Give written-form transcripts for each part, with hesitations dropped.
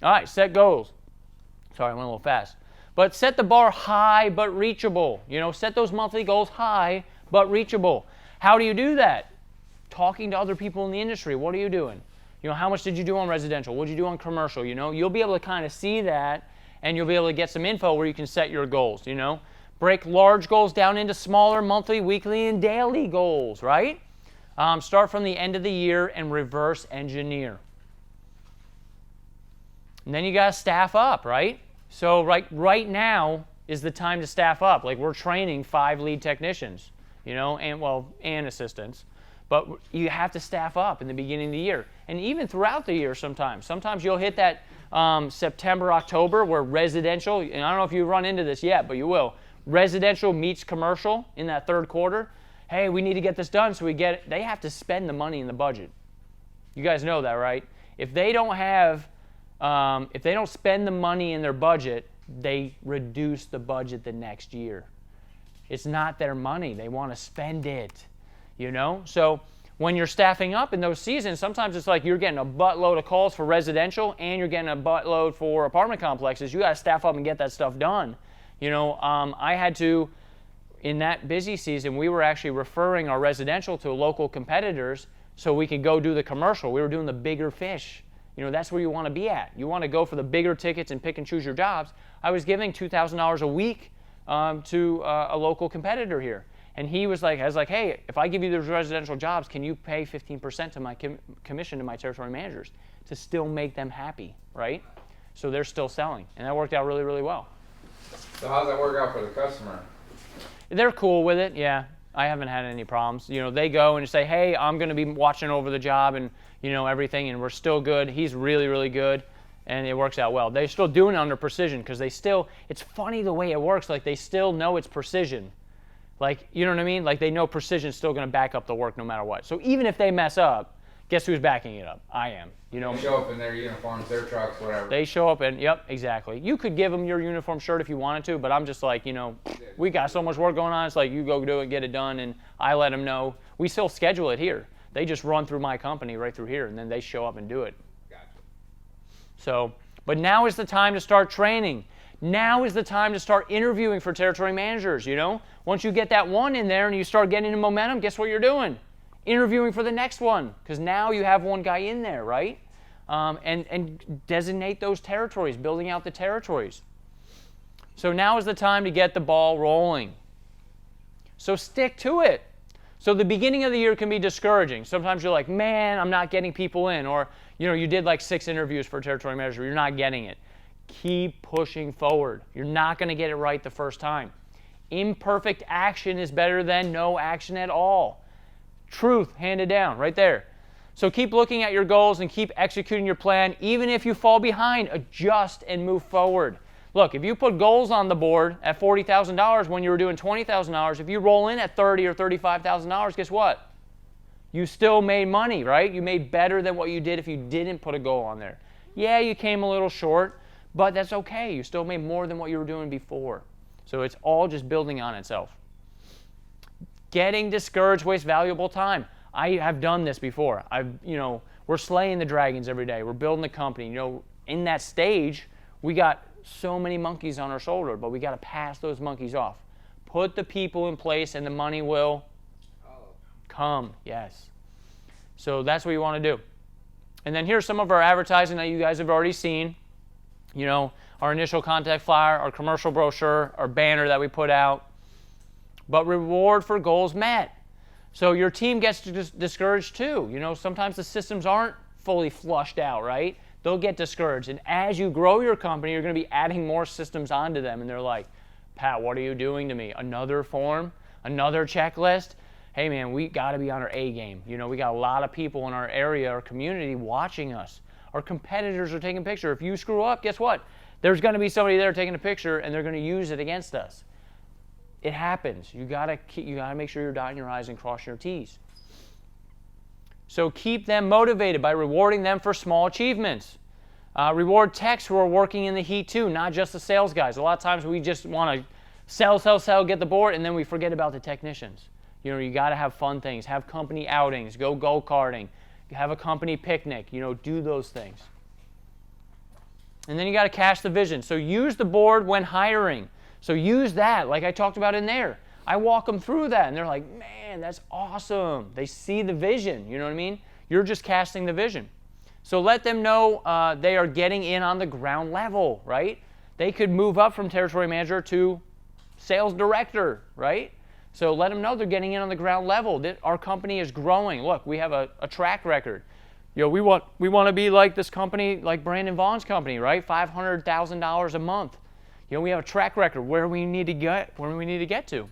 All right, set goals. Sorry, I went a little fast. But set the bar high but reachable. Set those monthly goals high but reachable. How do you do that? Talking to other people in the industry. What are you doing? How much did you do on residential? What did you do on commercial? You'll be able to kind of see that, and you'll be able to get some info where you can set your goals. Break large goals down into smaller monthly, weekly, and daily goals, right? Start from the end of the year and reverse engineer. And then you got to staff up, right? So right now is the time to staff up. Like, we're training 5 lead technicians, and assistants. But you have to staff up in the beginning of the year. And even throughout the year sometimes. Sometimes you'll hit that September, October where residential, and I don't know if you run into this yet, but you will. Residential meets commercial in that third quarter. Hey, we need to get this done, so they have to spend the money in the budget. You guys know that, right? If they don't spend the money in their budget, they reduce the budget the next year. It's not their money. They want to spend it, So when you're staffing up in those seasons, sometimes it's like you're getting a buttload of calls for residential and you're getting a buttload for apartment complexes. You got to staff up and get that stuff done. I had to, in that busy season, we were actually referring our residential to local competitors so we could go do the commercial. We were doing the bigger fish. That's where you want to be at. You want to go for the bigger tickets and pick and choose your jobs. I was giving $2,000 a week to a local competitor here. And I was like, hey, if I give you those residential jobs, can you pay 15% to my commission to my territory managers to still make them happy, right? So they're still selling. And that worked out really, really well. So how's that work out for the customer? They're cool with it, yeah. I haven't had any problems. They go and say, hey, I'm going to be watching over the job and, everything, and we're still good. He's really, really good, and it works out well. They're still doing it under precision because it's funny the way it works. Like, they still know it's precision. Like, you know what I mean? Like, they know precision's still going to back up the work no matter what. So even if they mess up, guess who's backing it up? I am. They show up in their uniforms, their trucks, whatever. They show up and, yep, exactly. You could give them your uniform shirt if you wanted to, but I'm just like, we got so much work going on. It's like, you go do it, get it done, and I let them know. We still schedule it here. They just run through my company right through here, and then they show up and do it. Gotcha. So, but now is the time to start training. Now is the time to start interviewing for territory managers, Once you get that one in there and you start getting the momentum, guess what you're doing? Interviewing for the next one, because now you have one guy in there, right? And designate those territories, building out the territories. So now is the time to get the ball rolling. So stick to it. So the beginning of the year can be discouraging. Sometimes you're like, man, I'm not getting people in. Or, you did like 6 interviews for a territory manager. You're not getting it. Keep pushing forward. You're not going to get it right the first time. Imperfect action is better than no action at all. Truth handed down right there. So keep looking at your goals and keep executing your plan. Even if you fall behind, adjust and move forward. Look, if you put goals on the board at $40,000 when you were doing $20,000, if you roll in at $30,000 or $35,000, guess what? You still made money, right? You made better than what you did if you didn't put a goal on there. Yeah, you came a little short, but that's okay. You still made more than what you were doing before. So it's all just building on itself. Getting discouraged wastes valuable time. I have done this before. We're slaying the dragons every day. We're building the company. In that stage, we got so many monkeys on our shoulder, but we got to pass those monkeys off. Put the people in place and the money will come. Yes. So that's what you want to do. And then here's some of our advertising that you guys have already seen. Our initial contact flyer, our commercial brochure, our banner that we put out. But reward for goals met. So your team gets discouraged too. Sometimes the systems aren't fully flushed out, right? They'll get discouraged. And as you grow your company, you're going to be adding more systems onto them. And they're like, Pat, what are you doing to me? Another form? Another checklist? Hey, man, we got to be on our A game. We got a lot of people in our area, our community watching us. Our competitors are taking a picture. If you screw up, guess what? There's going to be somebody there taking a picture, and they're going to use it against us. It happens. You got to make sure you're dotting your I's and crossing your T's. So keep them motivated by rewarding them for small achievements. Reward techs who are working in the heat too, not just the sales guys. A lot of times we just want to sell, get the board, and then we forget about the technicians. You got to have fun things. Have company outings. Go-karting. Have a company picnic. Do those things. And then you got to cast the vision. So use the board when hiring. So use that, like I talked about in there. I walk them through that, and they're like, man, that's awesome. They see the vision, you know what I mean? You're just casting the vision. So let them know they are getting in on the ground level, right? They could move up from territory manager to sales director, right? So let them know they're getting in on the ground level. That our company is growing. Look, we have a track record. You know, we want to be like this company, like Brandon Vaughn's company, right? $500,000 a month. You know, we have a track record where we need to get to.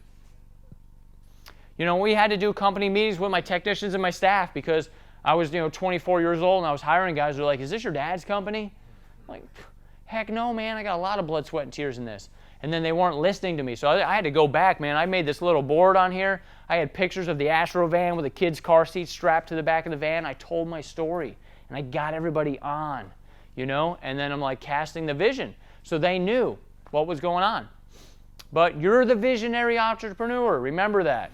You know, we had to do company meetings with my technicians and my staff because I was, 24 years old and I was hiring guys who were like, "Is this your dad's company?" I'm like, heck no, man. I got a lot of blood, sweat, and tears in this. And then they weren't listening to me, so I had to go back, man. I made this little board on here. I had pictures of the Astro van with a kid's car seat strapped to the back of the van. I told my story, and I got everybody on, and then I'm like casting the vision. So they knew what was going on. But you're the visionary entrepreneur. Remember that.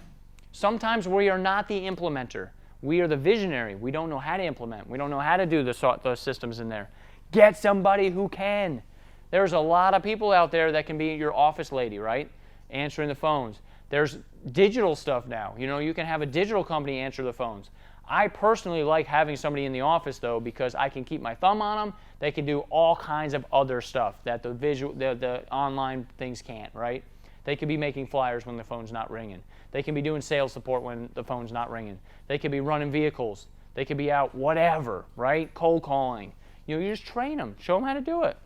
Sometimes we are not the implementer. We are the visionary. We don't know how to implement. We don't know how to do the systems in there. Get somebody who can. There's a lot of people out there that can be your office lady, right? Answering the phones. There's digital stuff now. You can have a digital company answer the phones. I personally like having somebody in the office, though, because I can keep my thumb on them. They can do all kinds of other stuff that the online things can't, right? They could be making flyers when the phone's not ringing. They can be doing sales support when the phone's not ringing. They could be running vehicles. They could be out whatever, right? Cold calling. You just train them. Show them how to do it.